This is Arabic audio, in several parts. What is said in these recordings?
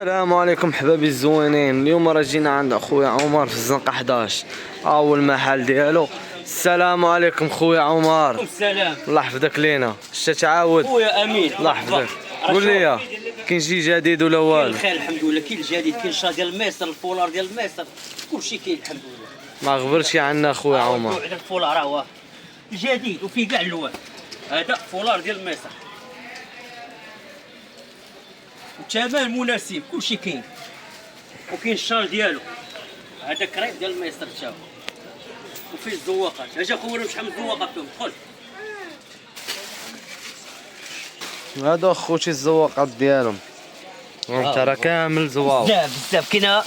السلام عليكم حبابي الزوينين. اليوم راه جينا عند اخويا عمر في الزنقه 11 اول محل ديالو. السلام عليكم خويا عمر. السلام. الله يحفظك لينا. شتا تعاود خويا امين الله يحفظك. قول لي كاين شي جديد ولا والو؟ كاين الخير الحمد لله، كاين الجديد، كاين الشا ديال مصر، الفولار ديال مصر، كلشي كاين الحمد لله. ما غبرش عندنا خويا عمر. هذا الفولار راه هو جديد وفيه كاع اللوان. هذا فولار ديال مصر وثمن مناسب، كلشي كاين. وكاين الشال ديالو، هذا كريب ديال مصر تا هو، وفيه الزواقات. اجا خويا شحال من زواقه فيهم، دخل. هادو اخوتي الزواقات ديالهم، انت راه كامل زواق بزاف كاينه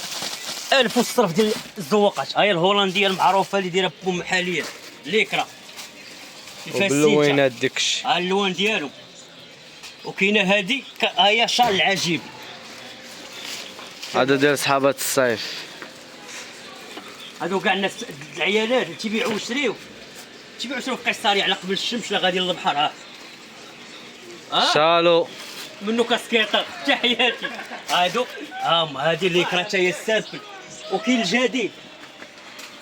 1000 والصرف ديال الزواقات. هاي الهولنديه المعروفه اللي دايره بوم حاليا، ليكرا وباللوينات ديكش. ها اللون ديالو. وكاينه هادي هي شال العجيب، هذا ديال صحابات الصيف. هادو كاع الناس العيالات تيبيعوا ويشريو في قيصريه على قبل الشمس لا غادي للبحر. شالو منو كاسكيطه. تحياتي. هادو هادي اللي كرات هي السامبل. وكاين الجديد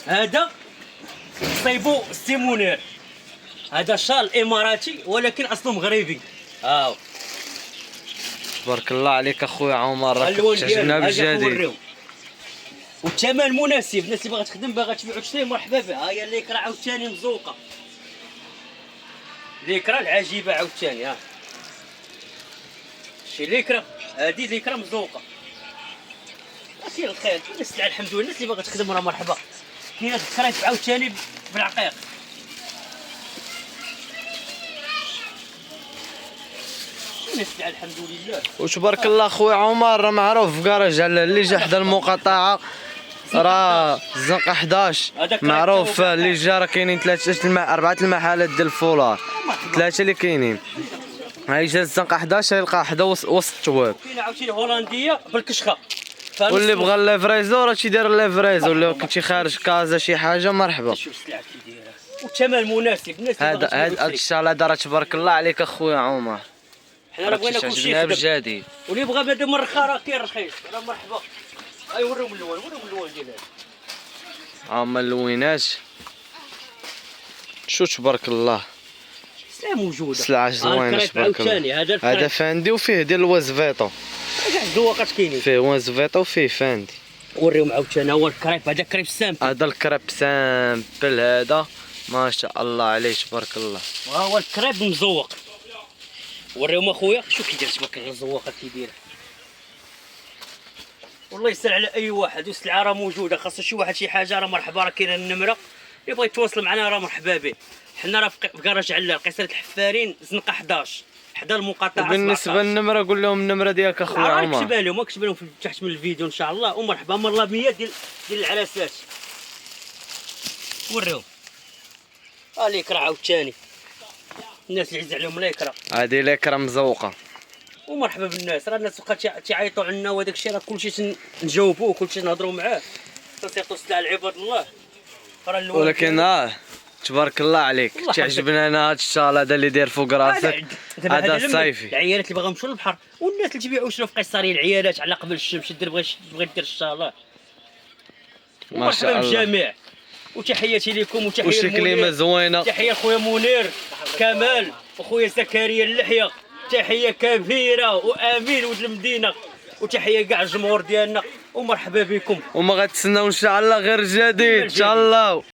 هذا صيبو سيمونير، هذا شال اماراتي ولكن اصله مغربي. تبارك الله عليك اخويا عمر، راك تعجبنا بالجديد والثمن مناسب. الناس اللي باغا تخدم باغا تبيع وتشري مرحبا بها. ها هي الليكرا عاوتاني مزوقه، ليكرا العجيبه عاوتاني. شي ليكرا، هادي ليكرا مزوقه. كاين الخير، كاين السلعه الحمد لله. الناس اللي باغا تخدم راه مرحبا. كاين هاد الكريب عاوتاني بالعقيق. كاين السلعه الحمد لله. وتبارك الله خويا عمر، راه معروف في كراج على اللي جا حدا المقاطعه، راه الزنقه 11 معروف. اللي جا راه كاينين أربعة المحلات ديال الفولار، ثلاثه اللي كاينين. هاي جا الزنقه 11 يلقى حدا وسط التواب. كاين عاوتاني هولنديه بالكشخه. واللي بغى الليفريزو راه تيدير الليفريزو، ولا كنتي خارج كازا شي حاجه مرحبا. شوف السلعه كي دايره والثمن مناسب. الناس هذا الشال هذا راه تبارك الله عليك اخويا عمر. حنا راه بغينا كلشي يخدم بالجديد، واللي بغى بدا من الرخا راه كاين رخيص. راه مرحبا. اي وريهم اللون، وريهم اللون ديال هذا. هما اللوينات. شو تبارك الله السلعه موجوده، سلعه زوينه تبارك الله. هذا فاندي وفيه ديال الوازفيطو، كاع الذواقات كاينين. فيه وازفيطو وفيه فاندي. وريهم عاوتاني. هو الكريب، هذا كريب سامبل. هذا الكريب سامبل هذا ما شاء الله عليه تبارك الله. وها هو الكريب مزوق. وريهم اخويا شوف كي داير تبارك الله الزواقه كي دايره. والله يسهل على اي واحد. والسلعه راه موجوده، خاص شي واحد شي حاجه راه مرحبا. راه كاينه النمره اللي بغى يتواصل معنا راه مرحبا به. حنا راه في كراج علال قيصريه الحفارين زنقه 11 حدا المقاطعه. بالنسبه للنمره قول لهم النمره ديالك اخويا عمر. كتبها لهم تحت من الفيديو ان شاء الله. ومرحبا مرلا 100 ديال العراسات. وريهم ليكرا عاوتاني. الناس اللي عز عليهم ليكرا، هذه ليكرا مزوقه. ومرحبا بالناس. راه الناس بقات تيعيطوا عنا وهذاك الشيء راه كلشي نجاوبوه، كلشي نهضروا معاه، تنسيقوا السلعه لعباد الله. ولكن تبارك الله عليك تعجبنا انا هذا الشال هذا اللي داير فوق راسك. هذا الصيفي. العيالات اللي باغا يمشوا للبحر، والناس اللي تبيعوا شنو في قيصريه، العيالات على قبل الشمس بغى دير الشال. ما شاء الله. الجميع وتحياتي لكم وتحيه وشي كلمه زوينه. تحيه خويا منير كمال وخويا زكريا اللحيه. تحيه كبيره وامين ولد المدينه. وتحيه كاع الجمهور ديالنا ومرحبا بكم. وما غتسناو ان شاء الله غير جديد ان شاء الله.